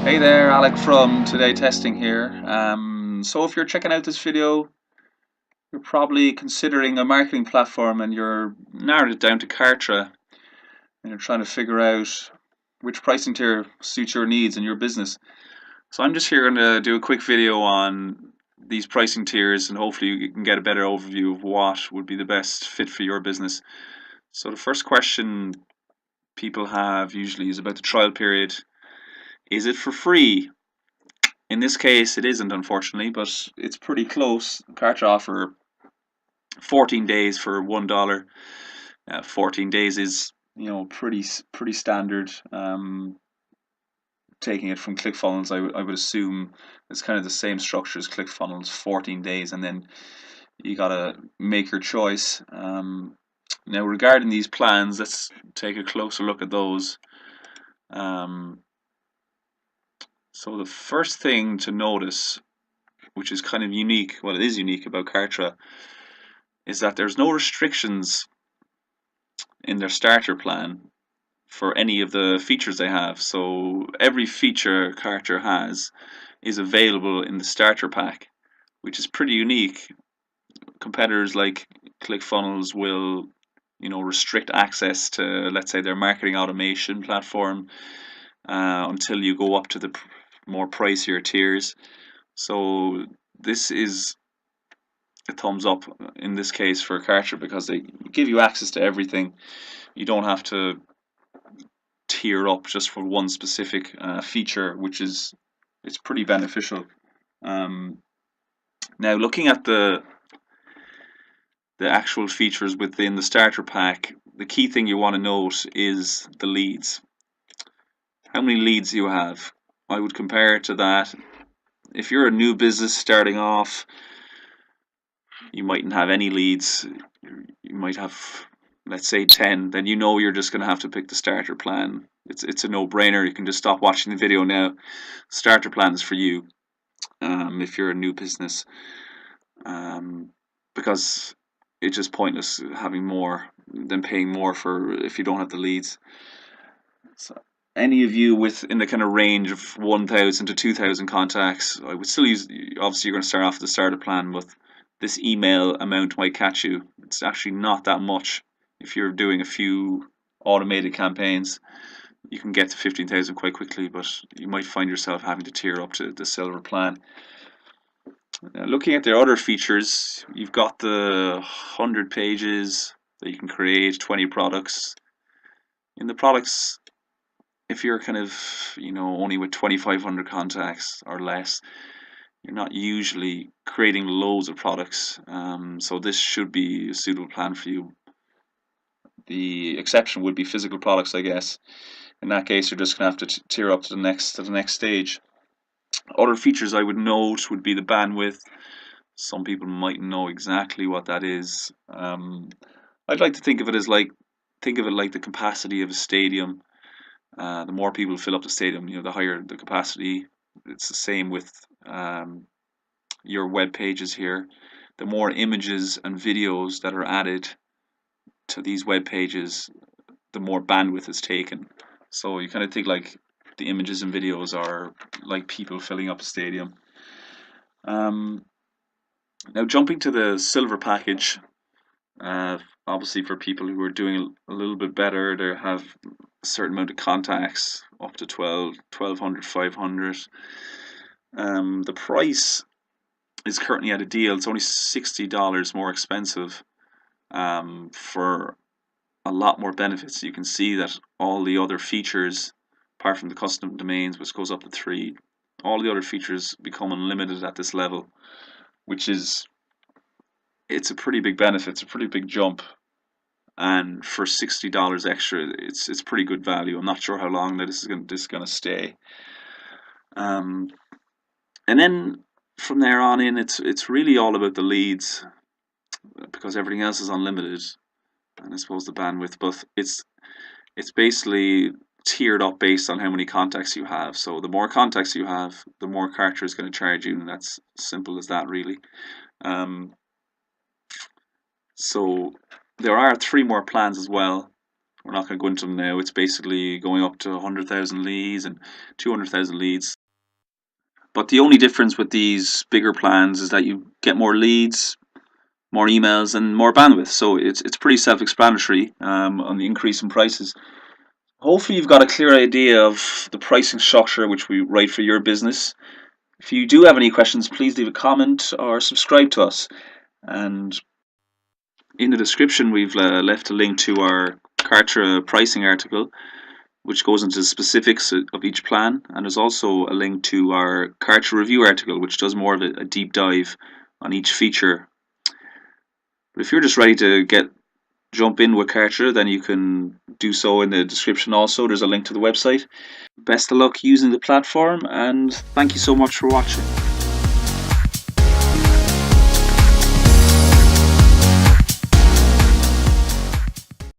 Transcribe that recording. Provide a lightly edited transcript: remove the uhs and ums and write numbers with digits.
Hey there, Alec from Today Testing here. So if you're checking out this video, you're probably considering a marketing platform and you're narrowed it down to Kartra and you're trying to figure out which pricing tier suits your needs and your business. So I'm just here going to do a quick video on these pricing tiers and hopefully you can get a better overview of what would be the best fit for your business. So the first question people have usually is about the trial period. Is it for free? In this case, it isn't, unfortunately, but it's pretty close. Kartra offer 14 days for $1. 14 days is, pretty standard. Taking it from ClickFunnels, I would assume it's kind of the same structure as ClickFunnels, 14 days, and then you gotta make your choice. Now, regarding these plans, let's take a closer look at those. So the first thing to notice, which is kind of unique, well, it is unique about Kartra, is that there's no restrictions in their starter plan for any of the features they have. So every feature Kartra has is available in the starter pack, which is pretty unique. Competitors like ClickFunnels will, restrict access to, let's say, their marketing automation platform until you go up to the more pricier tiers. So this is a thumbs up in this case for Kartra because they give you access to everything. You don't have to tier up just for one specific feature, which is it's pretty beneficial. Now, looking at the actual features within the starter pack, the key thing you want to note is the leads. How many leads you have? I would compare it to that. If you're a new business starting off, you mightn't have any leads. You might have, let's say, 10. Then you're just going to have to pick the starter plan. It's a no-brainer. You can just stop watching the video now. Starter plan is for you if you're a new business, because it's just pointless having more than paying more for if you don't have the leads. So any of you in the kind of range of 1,000 to 2,000 contacts, I would still use. Obviously, you're going to start off with the starter plan, but this email amount might catch you. It's actually not that much. If you're doing a few automated campaigns, you can get to 15,000 quite quickly, but you might find yourself having to tier up to the silver plan. Looking at their other features, you've got the 100 pages that you can create, 20 products. In the products, if you're kind of, only with 2,500 contacts or less, you're not usually creating loads of products. So this should be a suitable plan for you. The exception would be physical products, I guess. In that case, you're just gonna have to tier up to the next stage. Other features I would note would be the bandwidth. Some people might know exactly what that is. I'd like to think of it like the capacity of a stadium. The more people fill up the stadium, the higher the capacity. It's the same with your web pages here. The more images and videos that are added to these web pages, the more bandwidth is taken. So you kind of think like the images and videos are like people filling up a stadium. Now, jumping to the silver package, obviously for people who are doing a little bit better, they have a certain amount of contacts, up to 1,200, 500. The price is currently at a deal. It's only $60 more expensive for a lot more benefits. You can see that all the other features, apart from the custom domains, which goes up to 3, all the other features become unlimited at this level, which is it's a pretty big benefit. It's a pretty big jump, and for $60 extra, it's pretty good value. I'm not sure how long that this is going to stay. And then from there on in, it's really all about the leads, because everything else is unlimited, and I suppose the bandwidth, but it's basically tiered up based on how many contacts you have. So the more contacts you have, the more Kartra is going to charge you, and that's simple as that, really. So there are 3 more plans as well. We're not going to go into them now. It's basically going up to 100,000 leads and 200,000 leads. But the only difference with these bigger plans is that you get more leads, more emails, and more bandwidth. So it's pretty self-explanatory on the increase in prices. Hopefully, you've got a clear idea of the pricing structure which we write for your business. If you do have any questions, please leave a comment or subscribe to us. And in the description, we've left a link to our Kartra Pricing article, which goes into the specifics of each plan. And there's also a link to our Kartra Review article, which does more of a deep dive on each feature. But if you're just ready to jump in with Kartra, then you can do so in the description also. There's a link to the website. Best of luck using the platform, and thank you so much for watching.